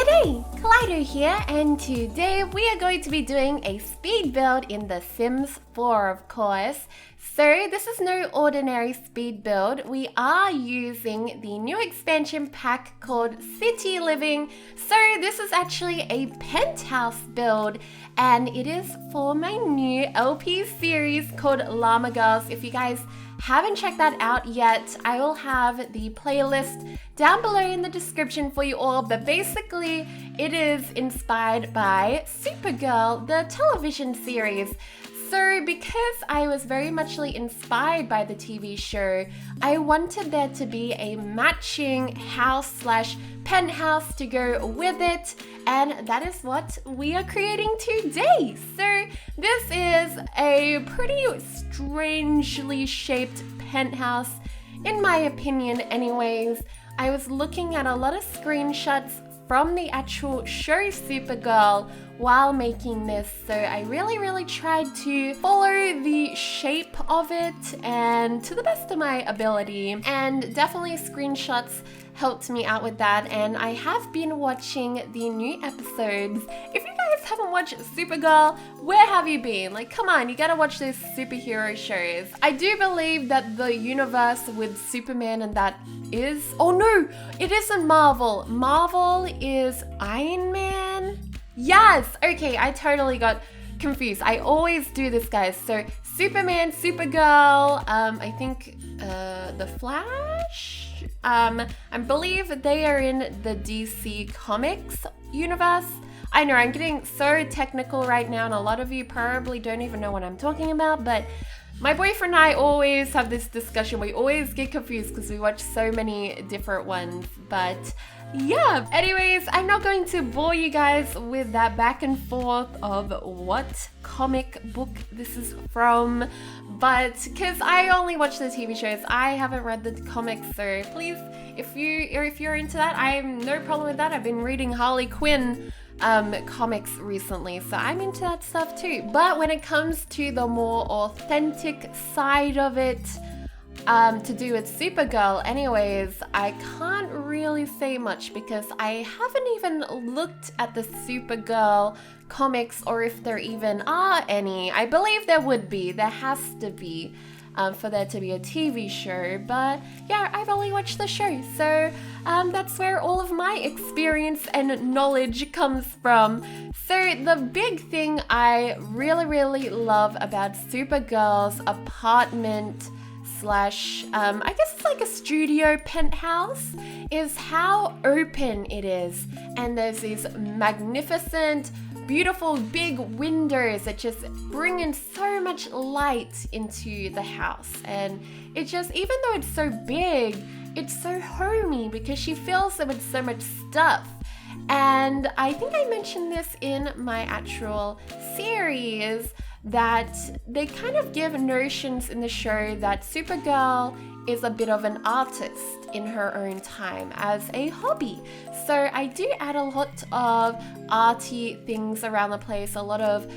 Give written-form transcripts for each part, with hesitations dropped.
G'day, Kaleidow here, and today we are going to be doing a speed build in The Sims 4, of course. So this is no ordinary speed build. We are using the new expansion pack called City Living. So this is actually a penthouse build, and it is for my new LP series called Llama Girls. If you guys haven't checked that out yet, I will have the playlist down below in the description for you all, but basically it is inspired by Supergirl, the television series. So because I was very muchly inspired by the TV show, I wanted there to be a matching house/penthouse to go with it, and that is what we are creating today. So this is a pretty strangely shaped penthouse, in my opinion anyways. I was looking at a lot of screenshots from the actual show Supergirl while making this, so I really tried to follow the shape of it and to the best of my ability, and definitely screenshots helped me out with that. And I have been watching the new episodes. If you guys haven't watched Supergirl, where have you been? Like, come on, you gotta watch these superhero shows. I do believe that the universe with Superman and that is... oh no, it isn't Marvel. Marvel is Iron Man? Yes! Okay, I totally got confused. I always do this, guys. So Superman, Supergirl, I think The Flash? I believe they are in the DC Comics universe. I know I'm getting so technical right now, and a lot of you probably don't even know what I'm talking about, but my boyfriend and I always have this discussion. We always get confused because we watch so many different ones, but yeah. Anyways, I'm not going to bore you guys with that back and forth of what comic book this is from, but because I only watch the TV shows, I haven't read the comics, so please, if you're into that, I have no problem with that. I've been reading Harley Quinn comics recently, so I'm into that stuff too. But when it comes to the more authentic side of it, to do with Supergirl anyways, I can't really say much because I haven't even looked at the Supergirl comics, or if there even are any. I believe there would be, there has to be, for there to be a TV show, but yeah, I've only watched the show, so that's where all of my experience and knowledge comes from. So the big thing I really love about Supergirl's apartment slash, I guess it's like a studio penthouse, is how open it is. And there's these magnificent, beautiful big windows that just bring in so much light into the house. And it just, even though it's so big, it's so homey because she fills it with so much stuff. And I think I mentioned this in my actual series, that they kind of give notions in the show that Supergirl is a bit of an artist in her own time as a hobby. So I do add a lot of arty things around the place, a lot of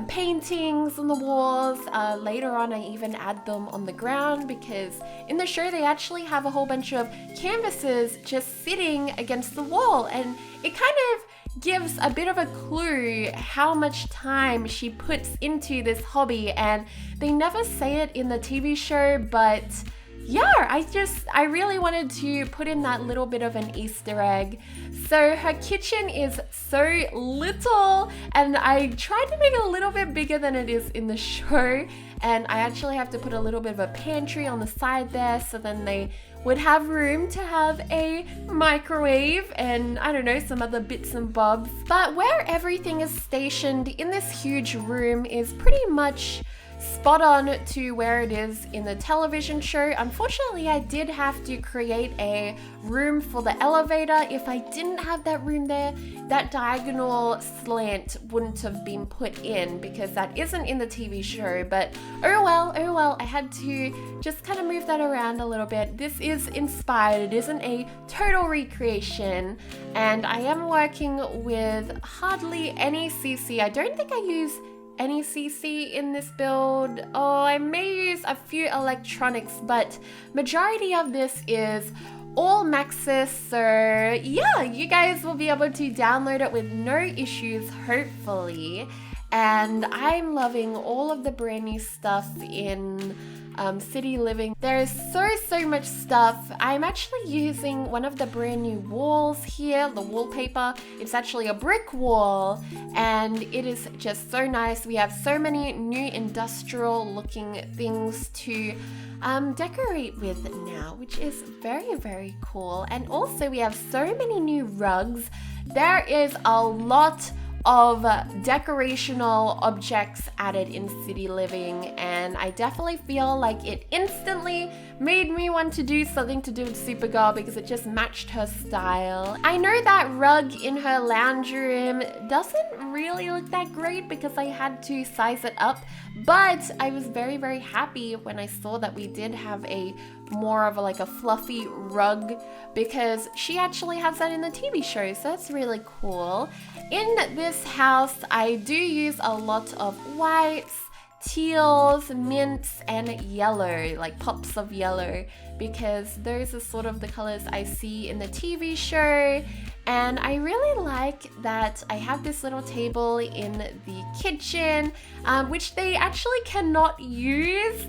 paintings on the walls. Later on I even add them on the ground because in the show they actually have a whole bunch of canvases just sitting against the wall, and it kind of gives a bit of a clue how much time she puts into this hobby. And they never say it in the TV show, but yeah, I really wanted to put in that little bit of an Easter egg. So her kitchen is so little, and I tried to make it a little bit bigger than it is in the show, and I actually have to put a little bit of a pantry on the side there, so then they would have room to have a microwave and, I don't know, some other bits and bobs. But where everything is stationed in this huge room is pretty much spot on to where it is in the television show. Unfortunately, I did have to create a room for the elevator. If I didn't have that room there, that diagonal slant wouldn't have been put in because that isn't in the TV show. But oh well, I had to just kind of move that around a little bit. This is inspired, it isn't a total recreation, and I am working with hardly any CC. I don't think I use any CC in this build. Oh, I may use a few electronics, but majority of this is all maxes, so yeah, you guys will be able to download it with no issues, hopefully. And I'm loving all of the brand new stuff in City Living. There is so much stuff. I'm actually using one of the brand new walls here, the wallpaper. It's actually a brick wall and it is just so nice. We have so many new industrial looking things to decorate with now, which is very cool. And also we have so many new rugs. There is a lot of decorational objects added in City Living, and I definitely feel like it instantly made me want to do something to do with Supergirl because it just matched her style. I know that rug in her lounge room doesn't really look that great because I had to size it up, but I was very happy when I saw that we did have a more of a fluffy rug because she actually has that in the TV show, so that's really cool. In this house, I do use a lot of whites, teals, mints, and yellow, like pops of yellow, because those are sort of the colors I see in the TV show. And I really like that I have this little table in the kitchen, which they actually cannot use,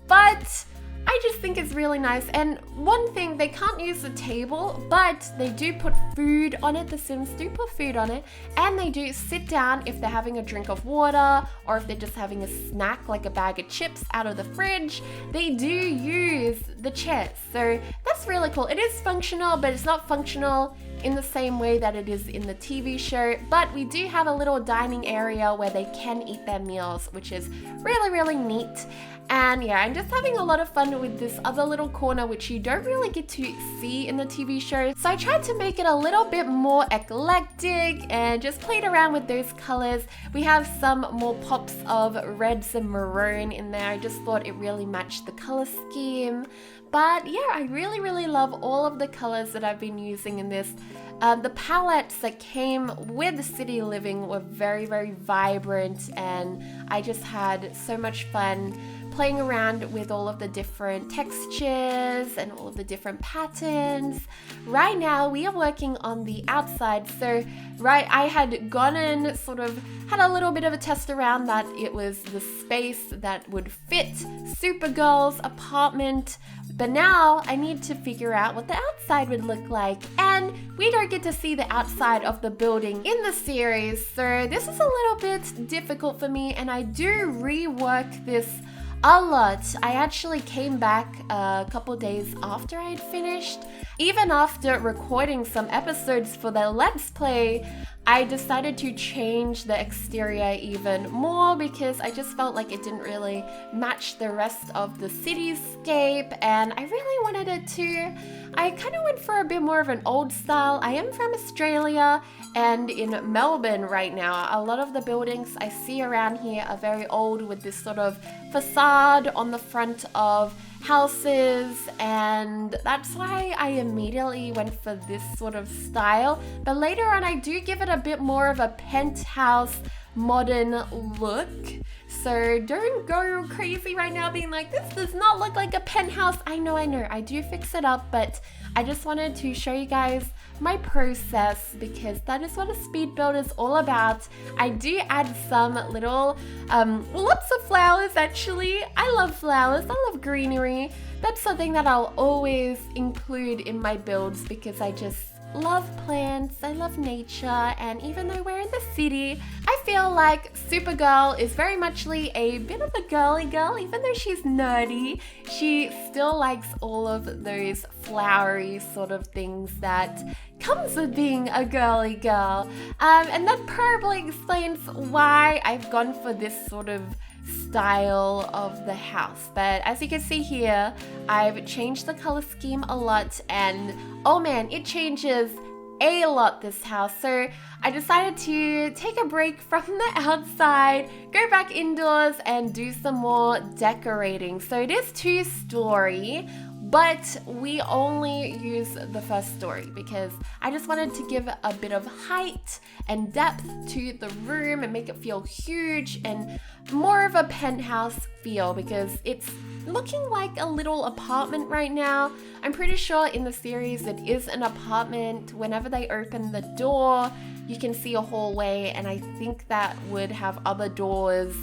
but I just think it's really nice. And one thing, they can't use the table, but they do put food on it. The Sims do put food on it, and they do sit down if they're having a drink of water or if they're just having a snack like a bag of chips out of the fridge. They do use the chairs, so that's really cool. It is functional, but it's not functional in the same way that it is in the TV show, but we do have a little dining area where they can eat their meals, which is really neat. And yeah, I'm just having a lot of fun with this other little corner, which you don't really get to see in the TV show. So I tried to make it a little bit more eclectic and just played around with those colors. We have some more pops of reds and maroon in there. I just thought it really matched the color scheme. But yeah, I really love all of the colors that I've been using in this. The palettes that came with City Living were very vibrant, and I just had so much fun playing around with all of the different textures and all of the different patterns. Right now we are working on the outside, so I had gone and sort of had a little bit of a test around that it was the space that would fit Supergirl's apartment, but now I need to figure out what the outside would look like, and we don't get to see the outside of the building in the series, so this is a little bit difficult for me, and I do rework this a lot. I actually came back a couple days after I had finished. Even after recording some episodes for the Let's Play, I decided to change the exterior even more because I just felt like it didn't really match the rest of the cityscape, and I really wanted it to. I kind of went for a bit more of an old style. I am from Australia and in Melbourne right now. A lot of the buildings I see around here are very old with this sort of facade on the front of houses, and that's why I immediately went for this sort of style. But later on I do give it a bit more of a penthouse modern look, so don't go crazy right now being like, this does not look like a penthouse. I know, I do fix it up, but I just wanted to show you guys my process because that is what a speed build is all about. I do add some little, lots of flowers actually. I love flowers, I love greenery. That's something that I'll always include in my builds because I just love plants, I love nature, and even though we're in the city, I feel like Supergirl is very muchly a bit of a girly girl. Even though she's nerdy, she still likes all of those flowery sort of things that comes with being a girly girl. And that probably explains why I've gone for this sort of style of the house. But as you can see here, I've changed the color scheme a lot, and oh man, it changes a lot, this house. So I decided to take a break from the outside, go back indoors and do some more decorating. So it is 2-story, but we only use the first story because I just wanted to give a bit of height and depth to the room and make it feel huge and more of a penthouse feel, because it's looking like a little apartment right now. I'm pretty sure in the series it is an apartment. Whenever they open the door, you can see a hallway, and I think that would have other doors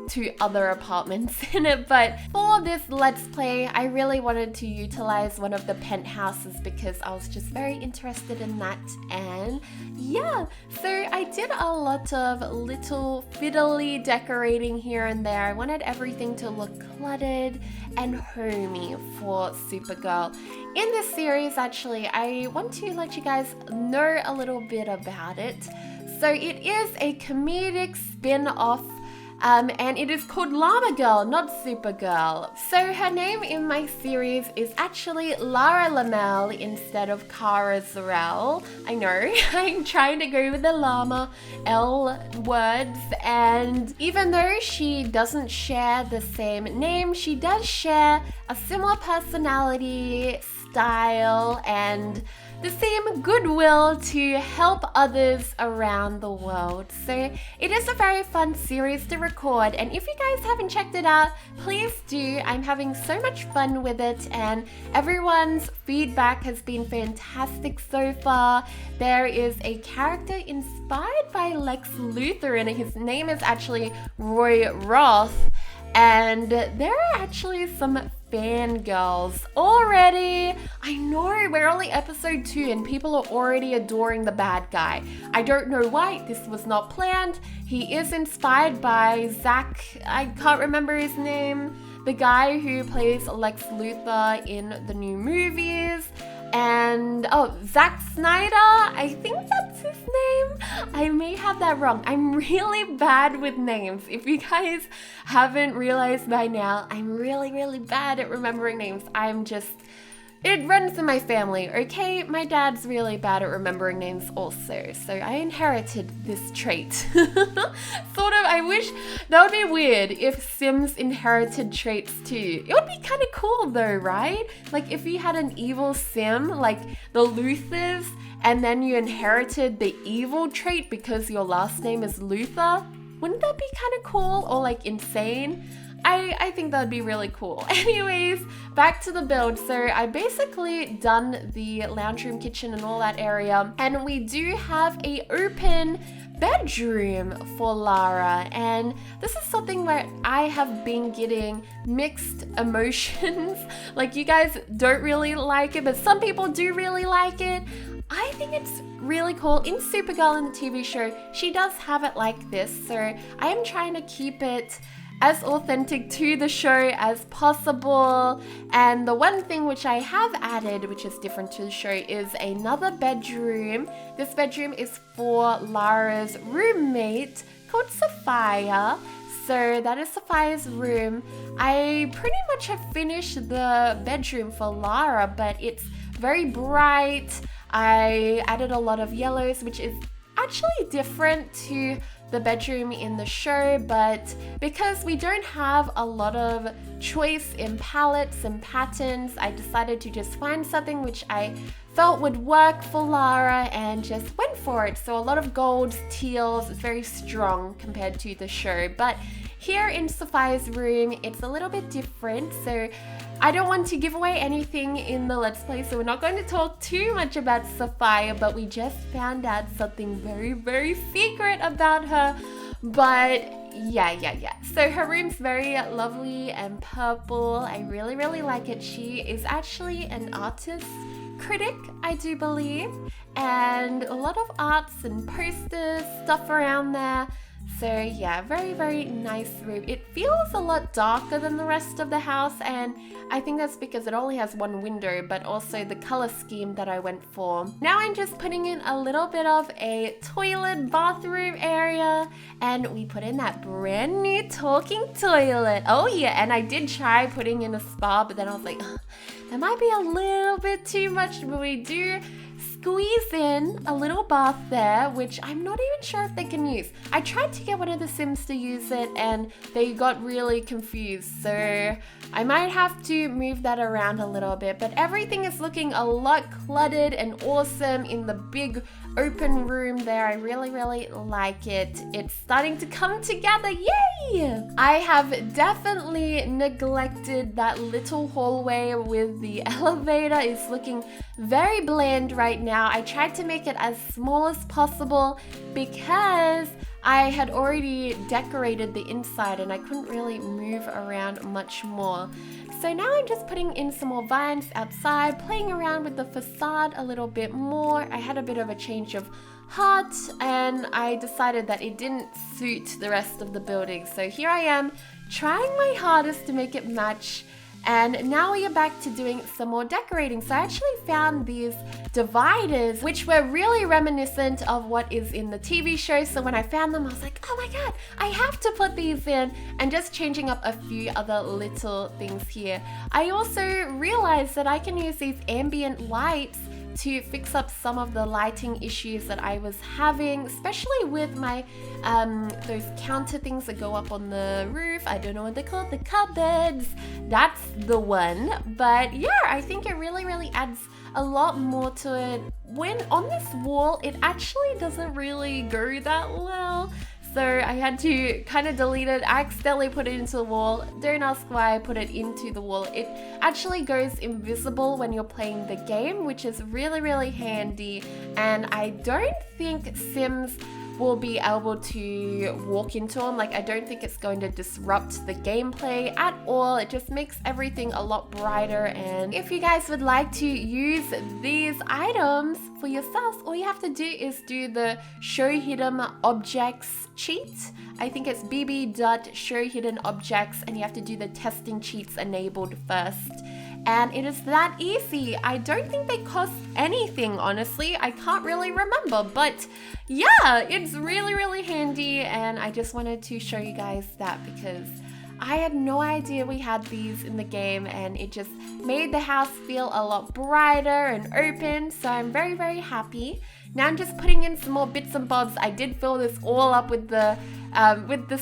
to other apartments in it. But for this Let's Play, I really wanted to utilize one of the penthouses because I was just very interested in that. And yeah, so I did a lot of little fiddly decorating here and there. I wanted everything to look cluttered and homey for Supergirl. In this series, actually, I want to let you guys know a little bit about it. So it is a comedic spin-off, and it is called Llama Girl, not Supergirl. So her name in my series is actually Lara Lamel instead of Kara Zor-El. I know, I'm trying to go with the llama L words, and even though she doesn't share the same name, she does share a similar personality, style, and the same goodwill to help others around the world. So it is a very fun series to record, and if you guys haven't checked it out, please do. I'm having so much fun with it, and everyone's feedback has been fantastic so far. There is a character inspired by Lex Luthor, and his name is actually Roy Roth, and there are actually some fangirls already. I know, we're only episode 2 and people are already adoring the bad guy. I don't know why, this was not planned. He is inspired by Zach, I can't remember his name, the guy who plays Lex Luthor in the new movies. And Zack Snyder, I think that's his name. I may have that wrong. I'm really bad with names. If you guys haven't realized by now, I'm really bad at remembering names. It runs in my family, okay? My dad's really bad at remembering names also, so I inherited this trait. Sort of, I wish, that would be weird if Sims inherited traits too. It would be kind of cool though, right? Like if you had an evil Sim, like the Luthors, and then you inherited the evil trait because your last name is Luthor. Wouldn't that be kind of cool or like insane? I think that would be really cool. Anyways, back to the build. So I basically done the lounge room, kitchen, and all that area. And we do have a open bedroom for Lara. And this is something where I have been getting mixed emotions. Like you guys don't really like it, but some people do really like it. I think it's really cool. In Supergirl, in the TV show, she does have it like this. So I am trying to keep it as authentic to the show as possible. And the one thing which I have added, which is different to the show, is another bedroom. This bedroom is for Lara's roommate called Sophia. So that is Sophia's room. I pretty much have finished the bedroom for Lara, but it's very bright. I added a lot of yellows, which is actually different to the bedroom in the show, but because we don't have a lot of choice in palettes and patterns, I decided to just find something which I felt would work for Lara and just went for it. So a lot of golds, teals, it's very strong compared to the show. But here in Sophia's room, it's a little bit different. So I don't want to give away anything in the Let's Play, so we're not going to talk too much about Sophia, but we just found out something very secret about her. But yeah. So her room's very lovely and purple. I really like it. She is actually an artist critic, I do believe, and a lot of arts and posters, stuff around there. So yeah, very nice room. It feels a lot darker than the rest of the house, and I think that's because it only has one window, but also the color scheme that I went for. Now I'm just putting in a little bit of a toilet bathroom area, and we put in that brand new talking toilet. Oh yeah, and I did try putting in a spa, but then I was like, that might be a little bit too much, but we do squeeze in a little bath there, which I'm not even sure if they can use. I tried to get one of the Sims to use it and they got really confused, so I might have to move that around a little bit, but everything is looking a lot cluttered and awesome in the big open room there. I really like it. It's starting to come together. Yay! I have definitely neglected that little hallway with the elevator. It's looking very bland right now. I tried to make it as small as possible because I had already decorated the inside and I couldn't really move around much more. So now I'm just putting in some more vines outside, playing around with the facade a little bit more. I had a bit of a change of heart and I decided that it didn't suit the rest of the building. So here I am trying my hardest to make it match. And now we are back to doing some more decorating. So I actually found these dividers, which were really reminiscent of what is in the TV show. So when I found them, I was like, oh my God, I have to put these in, and just changing up a few other little things here. I also realized that I can use these ambient lights to fix up some of the lighting issues that I was having, especially with my those counter things that go up on the roof. I don't know what they're called, the cupboards. That's the one. But yeah, I think it really adds a lot more to it. When on this wall, it actually doesn't really go that well. So I had to kind of delete it. I accidentally put it into the wall. Don't ask why I put it into the wall. It actually goes invisible when you're playing the game, which is really handy. And I don't think Sims will be able to walk into them. Like, I don't think it's going to disrupt the gameplay at all. It just makes everything a lot brighter. And if you guys would like to use these items for yourselves, all you have to do is do the show hidden objects cheat. I think it's bb.showhiddenobjects, and you have to do the testing cheats enabled first. And it is that easy. I don't think they cost anything, honestly. I can't really remember, but yeah, it's really handy, and I just wanted to show you guys that because I had no idea we had these in the game, and it just made the house feel a lot brighter and open, so I'm very happy. Now I'm just putting in some more bits and bobs. I did fill this all up with the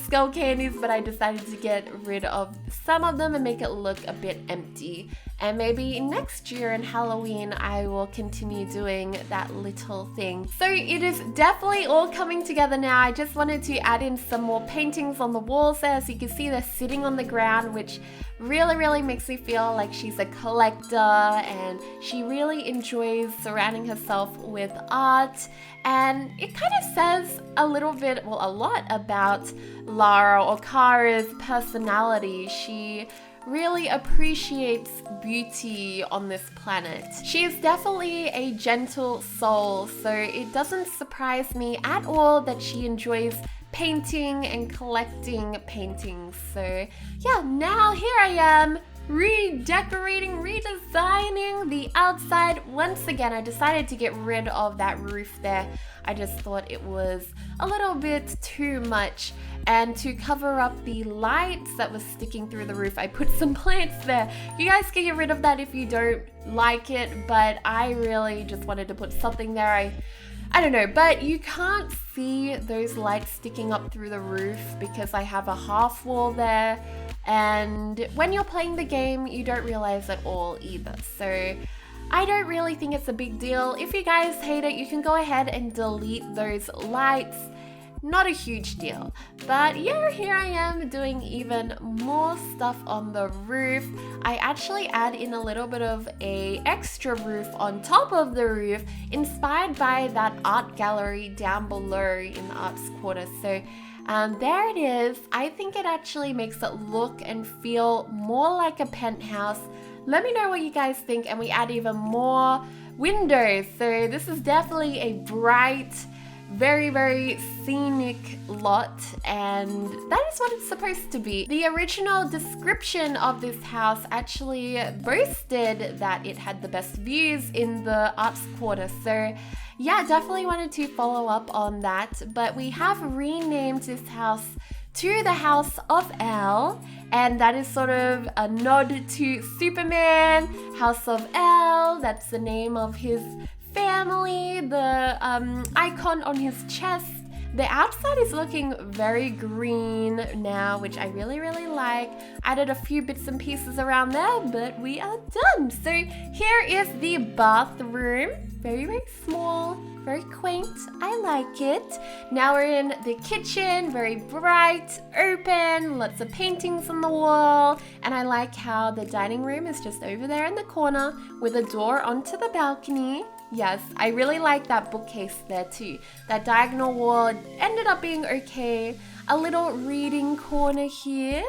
skull candies, but I decided to get rid of some of them and make it look a bit empty. And maybe next year in Halloween, I will continue doing that little thing. So it is definitely all coming together now. I just wanted to add in some more paintings on the walls there. So you can see they're sitting on the ground, which really makes me feel like she's a collector and she really enjoys surrounding herself with art. And it kind of says a little bit, well, a lot about Lara or Kara's personality. She really appreciates beauty on this planet. She is definitely a gentle soul, so it doesn't surprise me at all that she enjoys painting and collecting paintings. So yeah, now here I am redecorating, redesigning the outside. Once again, I decided to get rid of that roof there. I just thought it was a little bit too much. And to cover up the lights that was sticking through the roof, I put some plants there. You guys can get rid of that if you don't like it, but I really just wanted to put something there. I don't know, but you can't see those lights sticking up through the roof because I have a half wall there. And when you're playing the game, you don't realize at all either. So I don't really think it's a big deal. If you guys hate it, you can go ahead and delete those lights. Not a huge deal. But yeah, here I am doing even more stuff on the roof. I actually add in a little bit of a extra roof on top of the roof, inspired by that art gallery down below in the arts quarter. So there it is. I think it actually makes it look and feel more like a penthouse. Let me know what you guys think, and we add even more windows. So this is definitely a bright, very scenic lot, and that is what it's supposed to be. The original description of this house actually boasted that it had the best views in the arts quarter, so yeah, definitely wanted to follow up on that. But we have renamed this house to the House of L, and that is sort of a nod to Superman. House of L, that's the name of his family. family, the icon on his chest. The outside is looking very green now, which I really, really like. Added a few bits and pieces around there, but we are done. So here is the bathroom. Very, very small, very quaint. I like it. Now we're in the kitchen, very bright, open, lots of paintings on the wall. And I like how the dining room is just over there in the corner with a door onto the balcony. Yes, I really like that bookcase there too. That diagonal wall ended up being okay. A little reading corner here.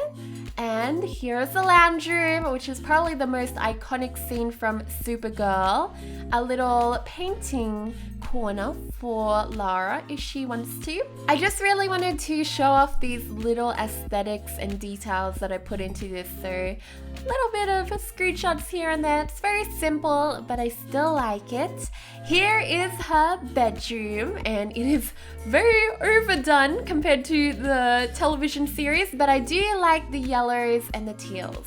And here's the lounge room, which is probably the most iconic scene from Supergirl. A little painting corner for Lara if she wants to. I just really wanted to show off these little aesthetics and details that I put into this, so a little bit of screenshots here and there. It's very simple, but I still like it. Here is her bedroom, and it is very overdone compared to the television series, but I do like the yellows and the teals.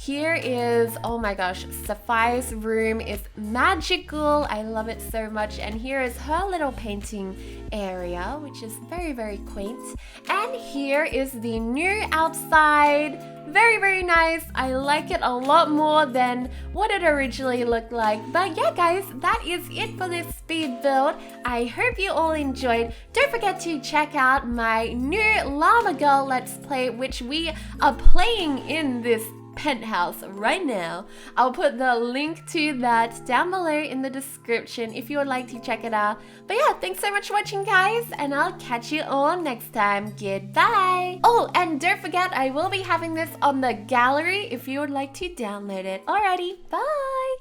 Here is, oh my gosh, Sapphire's room is magical. I love it so much. And here is her little painting area, which is very, very quaint. And here is the new outside. Very, very nice. I like it a lot more than what it originally looked like. But yeah, guys, that is it for this speed build. I hope you all enjoyed. Don't forget to check out my new Llama Girl Let's Play, which we are playing in this Penthouse right now. I'll put the link to that down below in the description if you would like to check it out. But yeah, thanks so much for watching, guys, and I'll catch you all next time. Goodbye. Oh, and don't forget, I will be having this on the gallery if you would like to download it. Alrighty, bye.